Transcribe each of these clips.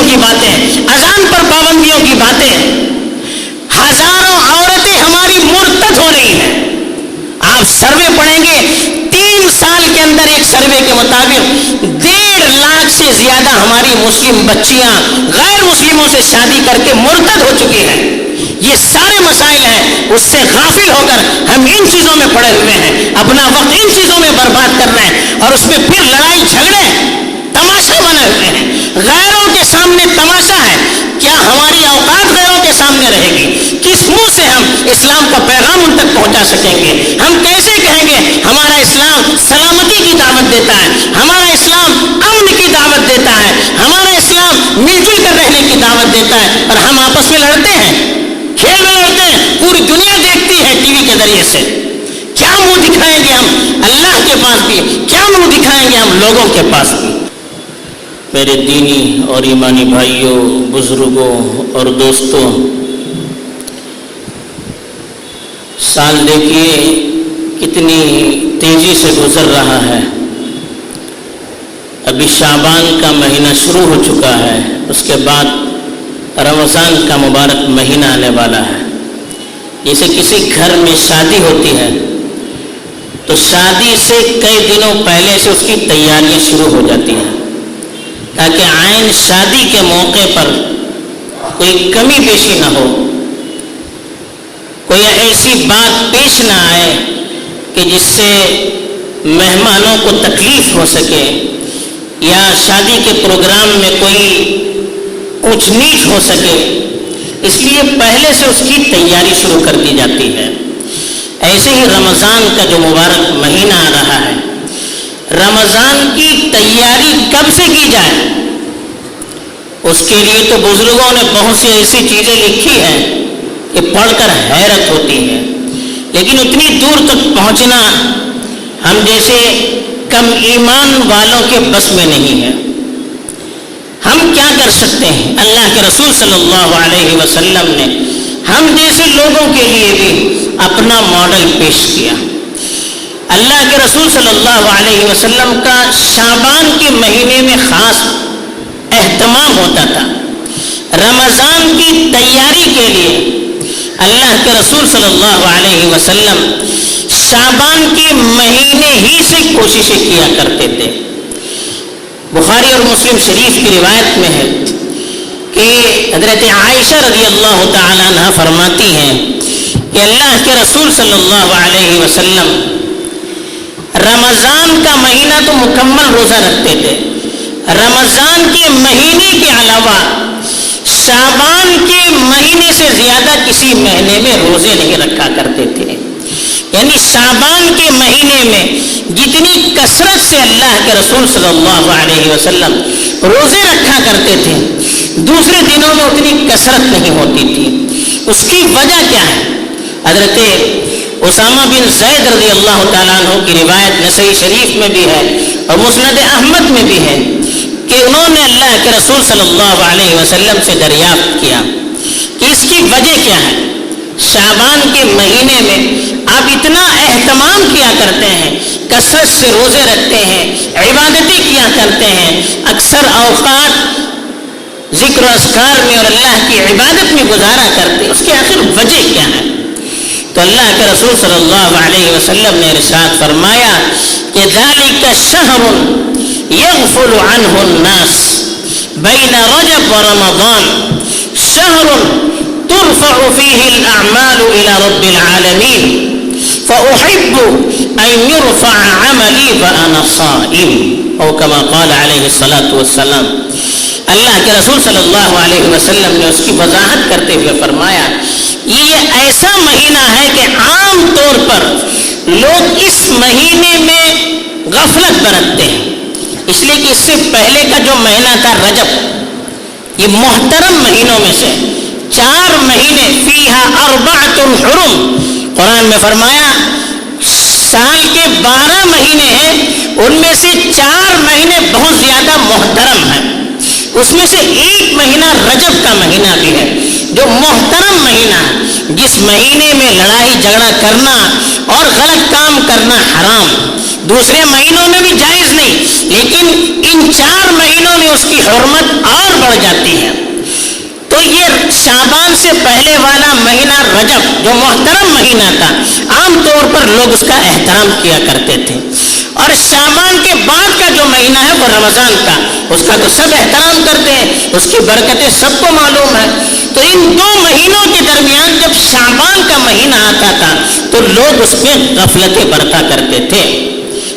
کی باتیں، اذان پر پابندیوں کی باتیں، ہزاروں عورتیں ہماری مرتد ہو رہی ہیں۔ آپ سروے پڑھیں گے 3 سال کے اندر ایک سروے کے مطابق 1.5 لاکھ سے زیادہ ہماری مسلم بچیاں غیر مسلموں سے شادی کر کے مرتد ہو چکی ہیں۔ یہ سارے مسائل ہیں، اس سے غافل ہو کر ہم ان چیزوں میں پڑے ہوئے ہیں، اپنا وقت ان چیزوں میں برباد کر رہے ہیں، اور اس میں پھر لڑائی جھگڑے تماشا بنے ہوئے ہیں۔ غیروں کے سامنے تماشا ہے، کیا ہماری اوقات غیروں کے سامنے رہے گی؟ کس منہ سے ہم اسلام کا پیغام ان تک پہنچا سکیں گے؟ ہم کیسے کہیں گے ہمارا اسلام سلامتی کی دعوت دیتا ہے، ہمارا اسلام امن کی دعوت دیتا ہے، ہمارا اسلام مل جل کر رہنے کی دعوت دیتا ہے، اور ہم آپس میں لڑتے ہیں، کھیل میں لڑتے ہیں، پوری دنیا دیکھتی ہے ٹی وی کے ذریعے سے۔ کیا منہ دکھائیں گے ہم اللہ کے پاس بھی، کیا منہ دکھائیں گے ہم لوگوں کے پاس بھی؟ میرے دینی اور ایمانی بھائیوں، بزرگوں اور دوستوں، سال دیکھیے کتنی تیزی سے گزر رہا ہے۔ ابھی شعبان کا مہینہ شروع ہو چکا ہے، اس کے بعد رمضان کا مبارک مہینہ آنے والا ہے۔ جیسے کسی گھر میں شادی ہوتی ہے تو شادی سے کئی دنوں پہلے سے اس کی تیاریاں شروع ہو جاتی ہیں، تاکہ عین شادی کے موقع پر کوئی کمی بیشی نہ ہو، کوئی ایسی بات پیش نہ آئے کہ جس سے مہمانوں کو تکلیف ہو سکے، یا شادی کے پروگرام میں کوئی اونچ نیچ ہو سکے، اس لیے پہلے سے اس کی تیاری شروع کر دی جاتی ہے۔ ایسے ہی رمضان کا جو مبارک مہینہ آ رہا ہے، رمضان کی تیاری کب سے کی جائے، اس کے لیے تو بزرگوں نے بہت سی ایسی چیزیں لکھی ہیں کہ پڑھ کر حیرت ہوتی ہے، لیکن اتنی دور تک پہنچنا ہم جیسے کم ایمان والوں کے بس میں نہیں ہے۔ ہم کیا کر سکتے ہیں؟ اللہ کے رسول صلی اللہ علیہ وسلم نے ہم جیسے لوگوں کے لیے بھی اپنا ماڈل پیش کیا۔ اللہ کے رسول صلی اللہ علیہ وسلم کا شعبان کے مہینے میں خاص اہتمام ہوتا تھا۔ رمضان کی تیاری کے لیے اللہ کے رسول صلی اللہ علیہ وسلم شعبان کے مہینے ہی سے کوششیں کیا کرتے تھے۔ بخاری اور مسلم شریف کی روایت میں ہے کہ حضرت عائشہ رضی اللہ تعالیٰ عنہ فرماتی ہیں کہ اللہ کے رسول صلی اللہ علیہ وسلم رمضان کا مہینہ تو مکمل روزہ رکھتے تھے، رمضان کے مہینے کے علاوہ شعبان کے مہینے سے زیادہ کسی مہینے میں روزے نہیں رکھا کرتے تھے۔ یعنی شعبان کے مہینے میں جتنی کثرت سے اللہ کے رسول صلی اللہ علیہ وسلم روزے رکھا کرتے تھے، دوسرے دنوں میں اتنی کثرت نہیں ہوتی تھی۔ اس کی وجہ کیا ہے؟ حضرت اسامہ بن زید رضی اللہ تعالیٰ عنہ کی روایت نسائی شریف میں بھی ہے اور مسند احمد میں بھی ہے کہ انہوں نے اللہ کے رسول صلی اللہ علیہ وسلم سے دریافت کیا کہ اس کی وجہ کیا ہے؟ شعبان کے مہینے میں آپ اتنا اہتمام کیا کرتے ہیں، کثرت سے روزے رکھتے ہیں، عبادتیں کیا کرتے ہیں، اکثر اوقات ذکر و اذکار میں اور اللہ کی عبادت میں گزارا کرتے ہیں، اس کی آخر وجہ کیا ہے؟ تو اللہ کے رسول صلی اللہ علیہ وسلم نے ارشاد فرمایا کہ ذالک شہر یغفل عنہ الناس بین رجب و رمضان، شہر ترفع فيه الأعمال إلى رب العالمين فأحب أن يرفع عملي وأنا صائم، أو كما قال عليه الصلاة والسلام۔ اللہ کے رسول صلی اللہ علیہ وسلم نے اس کی وضاحت کرتے ہوئے فرمایا یہ ایسا مہینہ ہے کہ عام طور پر لوگ اس مہینے میں غفلت برتتے ہیں، اس لیے کہ اس سے پہلے کا جو مہینہ تھا رجب، یہ محترم مہینوں میں سے 4 مہینے، فیہا 4 حرم، قرآن میں فرمایا سال کے 12 مہینے ہیں، ان میں سے 4 مہینے بہت زیادہ محترم ہیں۔ اس میں سے ایک مہینہ رجب کا مہینہ بھی ہے جو محترم مہینہ ہے، جس مہینے میں لڑائی جھگڑا کرنا اور غلط کام کرنا حرام، دوسرے مہینوں میں بھی جائز نہیں، لیکن ان 4 مہینوں میں اس کی حرمت اور بڑھ جاتی ہے۔ تو یہ شعبان سے پہلے والا مہینہ رجب جو محترم مہینہ تھا، عام طور پر لوگ اس کا احترام کیا کرتے تھے، اور شعبان کے بعد کا جو مہینہ ہے وہ رمضان کا، اس کا تو سب احترام کرتے ہیں، اس کی برکتیں سب کو معلوم ہے۔ تو ان 2 مہینوں کے درمیان جب شعبان کا مہینہ آتا تھا تو لوگ اس میں غفلتیں برتا کرتے تھے۔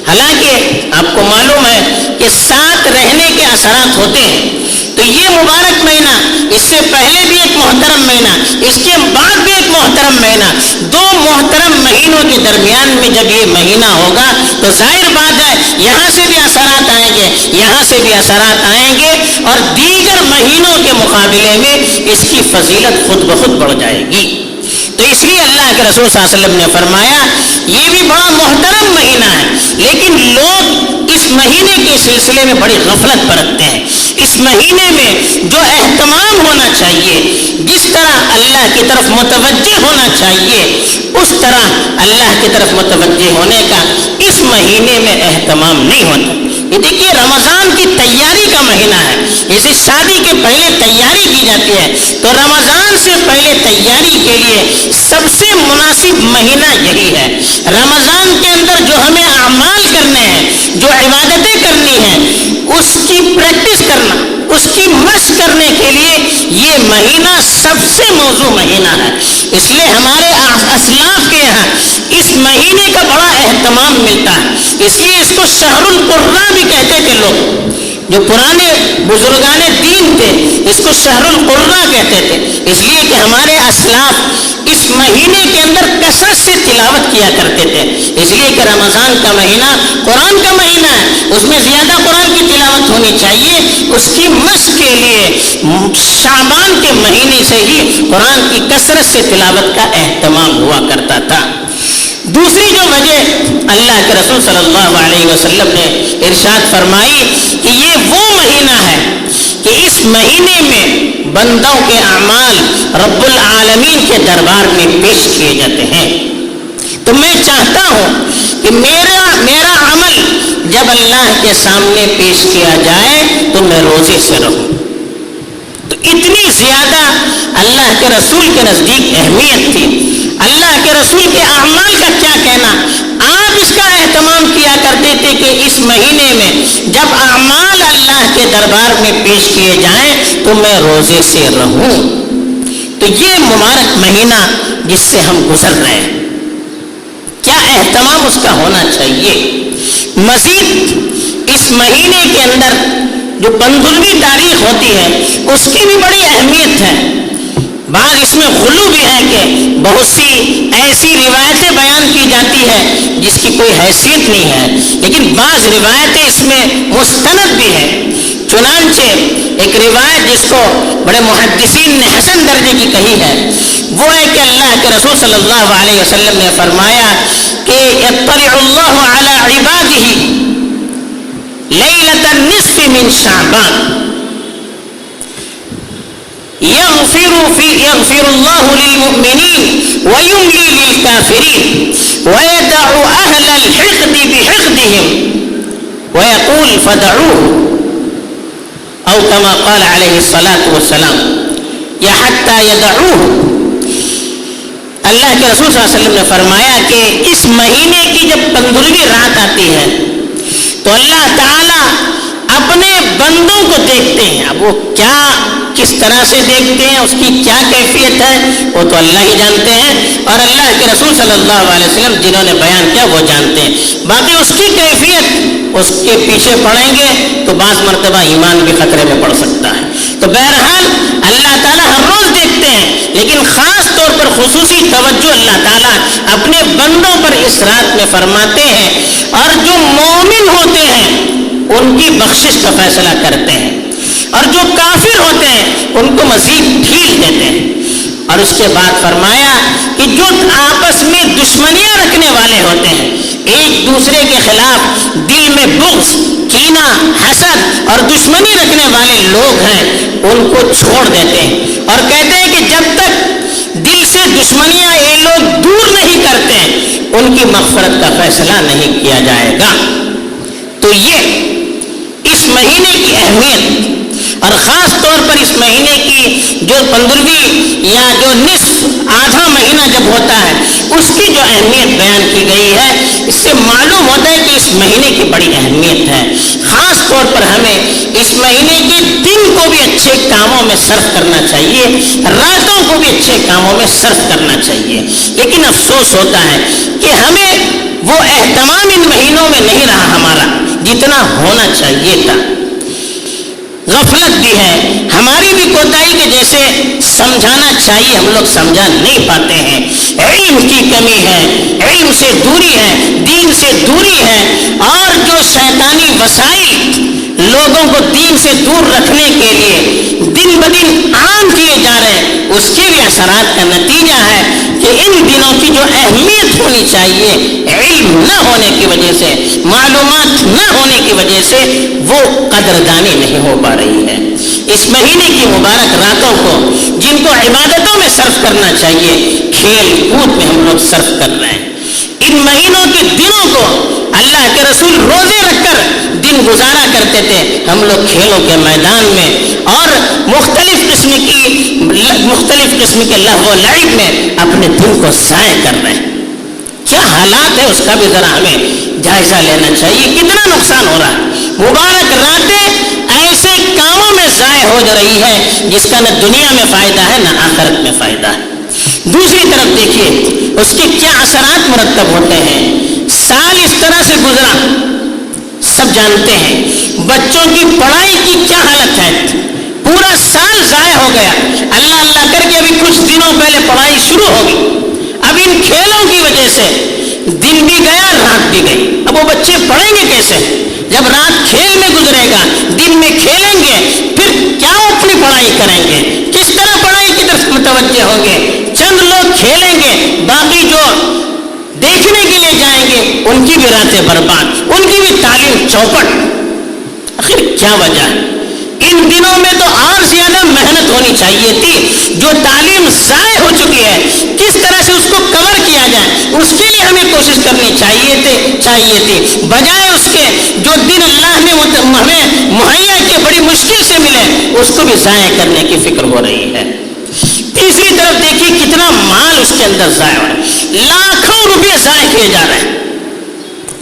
حالانکہ آپ کو معلوم ہے کہ ساتھ رہنے کے اثرات ہوتے ہیں، تو یہ مبارک مہینہ، اس سے پہلے بھی ایک محترم مہینہ، اس کے بعد بھی ایک محترم مہینہ، 2 محترم مہینوں کے درمیان میں جب یہ مہینہ ہوگا تو ظاہر بات ہے یہاں سے بھی اثرات آئیں گے، یہاں سے بھی اثرات آئیں گے، اور دیگر مہینوں کے مقابلے میں اس کی فضیلت خود بخود بڑھ جائے گی۔ تو اس لیے اللہ کے رسول صلی اللہ علیہ وسلم نے فرمایا یہ بھی بڑا محترم مہینہ ہے، لیکن لوگ اس مہینے کے سلسلے میں بڑی غفلت برتتے ہیں۔ اس مہینے میں جو اہتمام ہونا چاہیے، جس طرح اللہ کی طرف متوجہ ہونا چاہیے، اس طرح اللہ کی طرف متوجہ ہونے کا اس مہینے میں اہتمام نہیں ہوتا۔ یہ دیکھیے رمضان کی تیاری کا مہینہ ہے، جیسے شادی کے پہلے تیاری کی جاتی ہے، تو رمضان سے پہلے تیاری کے لیے سب سے مناسب مہینہ یہی ہے۔ رمضان کے اندر جو ہمیں اعمال کرنے ہیں، جو عبادتیں کرنی ہیں، اس کی پریکٹس کرنا، اس کی مشق کرنے کے لیے یہ مہینہ سب سے موزوں مہینہ ہے۔ اس لیے ہمارے اسلاف کے یہاں اس مہینے کا بڑا اہتمام ملتا ہے، اس لیے اس کو شہر القرہ بھی کہتے تھے لوگ، جو پرانے بزرگان دین تھے اس کو شہر القرہ کہتے تھے، اس لیے کہ ہمارے اسلاف اس مہینے کے اندر کثرت سے تلاوت کیا کرتے تھے، اس لیے کہ رمضان کا مہینہ قرآن کا مہینہ ہے، اس میں زیادہ قرآن کی تلاوت ہونی چاہیے۔ اس کی مشق کے لیے شعبان کے مہینے سے ہی قرآن کی کثرت سے تلاوت کا اہتمام ہوا کرتا تھا۔ دوسری جو وجہ اللہ کے رسول صلی اللہ علیہ وسلم نے ارشاد فرمائی کہ یہ وہ مہینہ ہے کہ اس مہینے میں بندوں کے اعمال رب العالمین کے دربار میں پیش کیے جاتے ہیں۔ تو میں چاہتا ہوں کہ میرا عمل جب اللہ کے سامنے پیش کیا جائے تو میں روزے سے رہوں۔ تو اتنی زیادہ اللہ کے رسول کے نزدیک اہمیت تھی۔ اللہ کے رسول کے اعمال کا کیا کہنا، آپ اس کا اہتمام کیا کرتے تھے کہ اس مہینے میں جب اعمال اللہ کے دربار میں پیش کیے جائیں تو میں روزے سے رہوں۔ تو یہ مبارک مہینہ جس سے ہم گزر رہے ہیں، کیا اہتمام اس کا ہونا چاہیے۔ مزید اس مہینے کے اندر جو 15ویں تاریخ ہوتی ہے اس کی بھی بڑی اہمیت ہے۔ بعض اس میں غلو بھی ہے کہ بہت سی ایسی روایتیں بیان کی جاتی ہے جس کی کوئی حیثیت نہیں ہے، لیکن بعض روایتیں اس میں مستند بھی ہیں۔ چنانچہ ایک روایت جس کو بڑے محدثین نے حسن درجے کی کہی ہے، وہ ہے کہ اللہ کے رسول صلی اللہ علیہ وسلم نے فرمایا کہ یطلع اللہ علی عبادہ لیلۃ النصف من شعبان يغفر الله للمؤمنين ويملي للكافرين ويدع أهل الحقد بحقدهم ويقول فدعوه، أو كما قال عليه الصلاة والسلام یا حتى يدعوه۔ اللہ کے رسول صلی اللہ علیہ وسلم نے فرمایا کہ اس مہینے کی جب 15ویں رات آتی ہے تو اللہ تعالیٰ اپنے بندوں کو دیکھتے ہیں۔ اب وہ کیا کس طرح سے دیکھتے ہیں، اس کی کیا کیفیت ہے، وہ تو اللہ ہی جانتے ہیں، اور اللہ کے رسول صلی اللہ علیہ وسلم جنہوں نے بیان کیا وہ جانتے ہیں۔ باقی اس کی کیفیت اس کے پیچھے پڑیں گے تو بعض مرتبہ ایمان بھی خطرے میں پڑ سکتا ہے۔ تو بہرحال اللہ تعالیٰ ہر روز دیکھتے ہیں، لیکن خاص طور پر خصوصی توجہ اللہ تعالیٰ اپنے بندوں پر اس رات میں فرماتے ہیں، اور جو مومن ہوتے ہیں ان کی بخشش کا فیصلہ کرتے ہیں، اور جو کافر ہوتے ہیں ان کو مزید ڈھیل دیتے ہیں۔ اور اس کے بعد فرمایا کہ جو آپس میں دشمنیاں رکھنے والے ہوتے ہیں، ایک دوسرے کے خلاف دل میں بغض، کینہ، حسد اور دشمنی رکھنے والے لوگ ہیں ان کو چھوڑ دیتے ہیں اور کہتے ہیں کہ جب تک دل سے دشمنیاں یہ لوگ دور نہیں کرتے ان کی مغفرت کا فیصلہ نہیں کیا جائے گا. تو یہ اس مہینے کی اہمیت اور خاص طور پر اس مہینے کی جو 15ویں یا جو نصف آدھا مہینہ جب ہوتا ہے اس کی جو اہمیت بیان کی گئی ہے اس سے معلوم ہوتا ہے کہ اس مہینے کی بڑی اہمیت ہے. خاص طور پر ہمیں اس مہینے کے دن کو بھی اچھے کاموں میں صرف کرنا چاہیے, راتوں کو بھی اچھے کاموں میں صرف کرنا چاہیے. لیکن افسوس ہوتا ہے کہ ہمیں وہ اہتمام ان مہینوں میں نہیں رہا ہمارا جتنا ہونا چاہیے تھا. غفلت بھی ہے, ہماری بھی کوتاہی کہ جیسے سمجھانا چاہیے ہم لوگ سمجھا نہیں پاتے ہیں. علم کی کمی ہے, علم سے دوری ہے, دین سے دوری ہے, اور جو شیطانی وسائل لوگوں کو دین سے دور رکھنے کے لیے دن بدن عام کیے جا رہے ہیں اس کے بھی اثرات کا نتیجہ ہے کہ ان دنوں کی جو اہمیت ہونی چاہیے علم نہ ہونے کی وجہ سے, معلومات نہ ہونے کی وجہ سے وہ قدردانی نہیں ہو پا رہی ہے. اس مہینے کی مبارک راتوں کو جن کو عبادتوں میں صرف کرنا چاہیے کھیل کود میں ہم لوگ صرف کر رہے ہیں. ان مہینوں کے دنوں کو اللہ کے رسول روزے رکھ کر دن گزارا کرتے تھے, ہم لوگ کھیلوں کے میدان میں اور مختلف قسم کے لہو و لعب میں اپنے دن کو ضائع کر رہے ہیں. کیا حالات ہے اس کا بھی ذرا ہمیں جائزہ لینا چاہیے. کتنا نقصان ہو رہا ہے. مبارک راتیں ایسے کاموں میں ضائع ہو رہی ہے جس کا نہ دنیا میں فائدہ ہے نہ آخرت میں فائدہ ہے. دوسری طرف دیکھیے اس کے کیا اثرات مرتب ہوتے ہیں. سال اس طرح سے گزرا سب جانتے ہیں, بچوں کی پڑھائی کی کیا حالت ہے. پورا سال ضائع ہو گیا. اللہ اللہ کر کے ابھی کچھ دنوں پہلے پڑھائی شروع ہوگی. اب ان کھیلوں کی وجہ سے دن بھی گیا رات بھی گئی. اب وہ بچے پڑھیں گے کیسے جب رات کھیل میں گزرے گا, دن میں کھیلیں گے, پھر کیا اپنی پڑھائی کریں گے, کس طرح پڑھائی کی طرف متوجہ ہوں گے. چند لوگ کھیلیں گے, باقی جو دیکھنے کے لیے جائیں گے ان کی بھی راتیں برباد, ان کی بھی تعلیم چوپٹ. آخر کیا وجہ ہے. ان دنوں میں تو اور زیادہ محنت ہونی چاہیے تھی. جو تعلیم ضائع ہو چکی ہے کس طرح سے اس کو کور کیا جائے اس کے لیے ہمیں کوشش کرنی چاہیے تھی بجائے اس کے جو دن اللہ نے ہمیں مہیا کیے بڑی مشکل سے ملے اس کو بھی ضائع کرنے کی فکر ہو رہی ہے. تیسری طرف دیکھیے کتنا مال اس کے اندر ضائع ہو رہا ہے. لاکھوں روپے ضائع کیے جا رہے ہیں.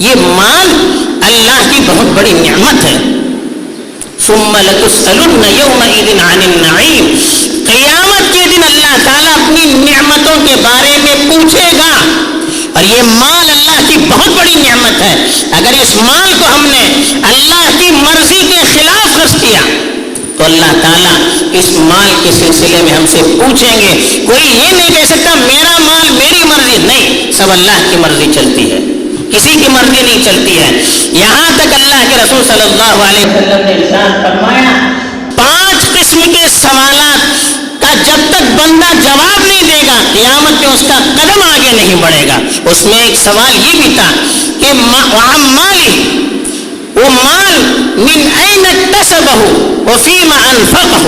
یہ مال اللہ کی بہت بڑی نعمت ہے. ثم لتسألن يومئذ عن النعيم. قیامت کے دن اللہ تعالیٰ اپنی نعمتوں کے بارے میں پوچھے گا. اور یہ مال اللہ کی بہت بڑی نعمت ہے. اگر اس مال کو ہم نے اللہ کی مرضی کے خلاف خرچ کیا تو اللہ تعالیٰ اس مال کے سلسلے میں ہم سے پوچھیں گے. کوئی یہ نہیں کہہ سکتا میرا مال میری مرضی, نہیں, سب اللہ کی مرضی چلتی ہے, کسی کی مرضی نہیں چلتی ہے. یہاں تک اللہ کے رسول صلی اللہ علیہ وسلم نے ارشاد فرمایا 5 قسم کے سوالات کا جب تک بندہ جواب نہیں دے گا قیامت میں اس کا قدم آگے نہیں بڑھے گا. اس میں ایک سوال یہ بھی تھا کہ مالی وہ مال من این اکتسبہ وفیما انفقہ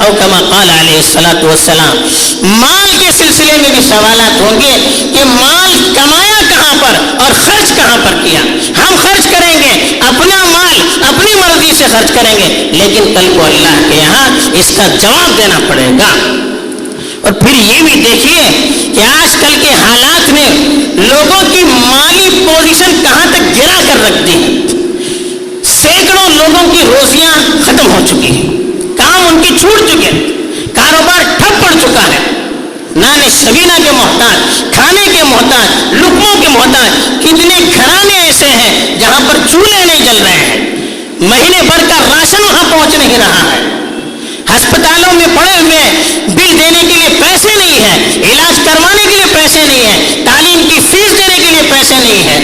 او کما قال علیہ الصلوۃ والسلام. مال کے سلسلے میں بھی سوالات ہوں گے کہ مال کمایا کہاں پر اور خرچ کہاں پر کیا. ہم خرچ کریں گے اپنا مال اپنی مرضی سے خرچ کریں گے, لیکن کل کو اللہ کے یہاں اس کا جواب دینا پڑے گا. اور پھر یہ بھی دیکھیے کہ آج کل کے حالات نے لوگوں کی مالی پوزیشن کہاں تک گرا کر رکھ دی ہے. سینکڑوں لوگوں کی روزیاں ختم ہو چکی ہیں, کام ان کی چھوٹ چکے ہیں, کاروبار ٹھپ پڑ چکا ہے. نان شبینہ کے محتاج, کھانے کے محتاج, لقموں کے محتاج. کتنے گھرانے ایسے ہیں جہاں پر چولہے نہیں جل رہے ہیں, مہینے بھر کا راشن وہاں پہنچ نہیں رہا ہے, ہسپتالوں میں پڑے ہوئے بل دینے کے لیے پیسے نہیں ہیں, علاج کروانے کے لیے پیسے نہیں ہیں, تعلیم کی فیس دینے کے لیے پیسے نہیں ہیں.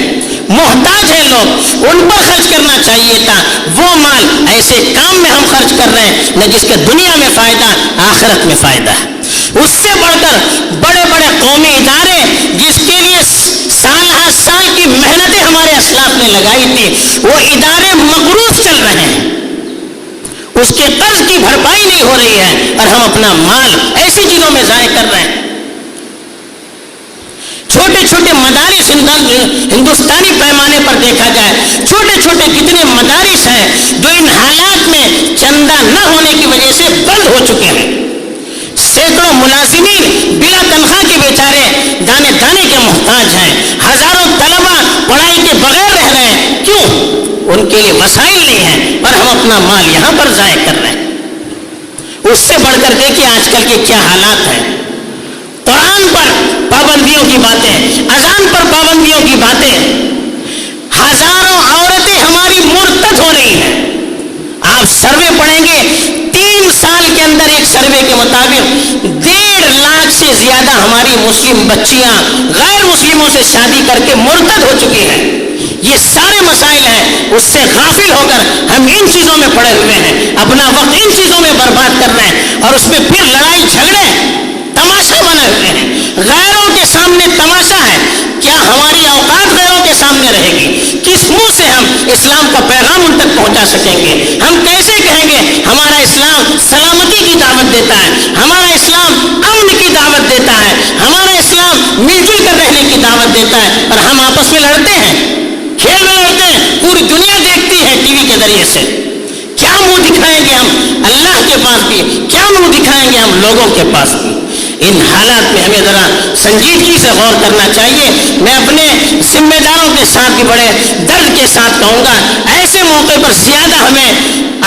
محتاج ہیں لوگ, ان پر خرچ کرنا چاہیے تھا. وہ مال ایسے کام میں ہم خرچ کر رہے ہیں نہ جس کا دنیا میں فائدہ آخرت میں فائدہ ہے. اس سے بڑھ کر بڑے بڑے قومی ادارے جس کے لیے سال ہر سال کی محنتیں ہمارے اسلاف نے لگائی تھی وہ ادارے مقروض چل رہے ہیں. اس کے قرض کی بھرپائی نہیں ہو رہی ہے اور ہم اپنا مال ایسی چیزوں میں ضائع کر رہے ہیں. چھوٹے چھوٹے مدارس ہندوستانی پیمانے پر دیکھا جائے، چھوٹے چھوٹے کتنے مدارس ہیں جو ان حالات میں چندہ نہ ہونے کی وجہ سے بند ہو چکے ہیں. سینکڑوں ملازمین بلا تنخواہ کے بیچارے دانے دانے کے محتاج ہیں. ہزاروں طلبہ پڑھائی کے بغیر رہ رہے ہیں. کیوں؟ ان کے لیے وسائل نہیں ہیں اور ہم اپنا مال یہاں پر ضائع کر رہے ہیں. اس سے بڑھ کر دیکھیے آج کل کے کیا حالات ہیں. قرآن پر پابندیوں کی باتیں، اذان پر پابندیوں کی باتیں، ہزاروں عورتیں ہماری مرتد ہو رہی ہیں. آپ سروے پڑھیں گے 3 سال کے اندر ایک سروے کے مطابق 1.5 لاکھ سے زیادہ ہماری مسلم بچیاں غیر مسلموں سے شادی کر کے مرتد ہو چکی ہیں. یہ سارے مسائل ہیں، اس سے غافل ہو کر ہم ان چیزوں میں پڑے ہوئے ہیں، اپنا وقت ان چیزوں میں برباد کر رہے ہیں اور اس میں پھر لڑائی جھگڑے تماشا بنے ہوئے ہیں. غیروں کے سامنے تماشا ہے. کیا ہماری اوقات غیروں کے سامنے رہے گی؟ کس منہ سے ہم اسلام کا پیغام ان تک پہنچا سکیں گے؟ ہم کیسے کہیں گے ہمارا اسلام سلامتی کی دعوت دیتا ہے، ہمارا اسلام امن کی دعوت دیتا ہے، ہمارا اسلام مل جل کر رہنے کی دعوت دیتا ہے، اور ہم آپس میں لڑتے ہیں، کھیل میں لڑتے ہیں. پوری دنیا دیکھتی ہے ٹی وی کے ذریعے سے. کیا منہ دکھائیں گے ہم اللہ کے پاس بھی؟ کیا منہ دکھائیں گے ہم لوگوں کے پاس بھی؟ ان حالات میں ہمیں ذرا سنجیدگی سے غور کرنا چاہیے. میں اپنے ذمہ داروں کے ساتھ بھی بڑے درد کے ساتھ کہوں گا، ایسے موقع پر زیادہ ہمیں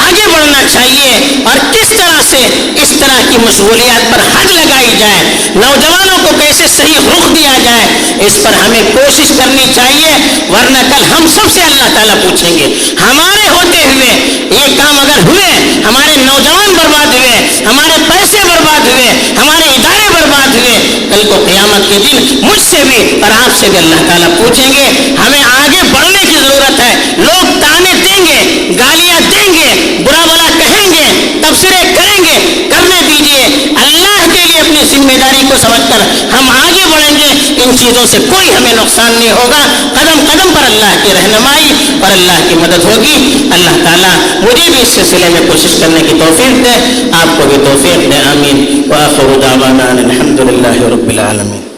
آگے بڑھنا چاہیے اور کس طرح سے اس طرح کی مشغولیات پر حد لگائی جائے، نوجوانوں کو کیسے صحیح رخ دیا جائے، اس پر ہمیں کوشش کرنی چاہیے. ورنہ کل ہم سب سے اللہ تعالیٰ پوچھیں گے. ہمارے ہوتے ہوئے یہ کام اگر ہوئے، ہمارے نوجوان برباد ہوئے، ہمارے پیسے برباد ہوئے، ہمارے ادارے برباد ہوئے، کل کو قیامت کے دن مجھ سے بھی اور آپ سے بھی اللہ تعالیٰ پوچھیں گے. ہمیں آگے بڑھنے کی ضرورت ہے. لوگ تانے دیں گے، گالیاں دیں گے، برا بھلا کہیں گے، تبصرے کریں گے، کرنے دیجیے. اللہ کے لیے اپنی ذمہ داری کو سمجھ کر ہم آگے بڑھیں گے. ان چیزوں سے کوئی ہمیں نقصان نہیں ہوگا. قدم قدم پر اللہ کی رہنمائی اور اللہ کی مدد ہوگی. اللہ تعالیٰ مجھے بھی اس سلسلے میں کوشش کرنے کی توفیق دے، آپ کو بھی توفیق دے. آمین. وآخر دعوانا الحمد للہ رب العالمین.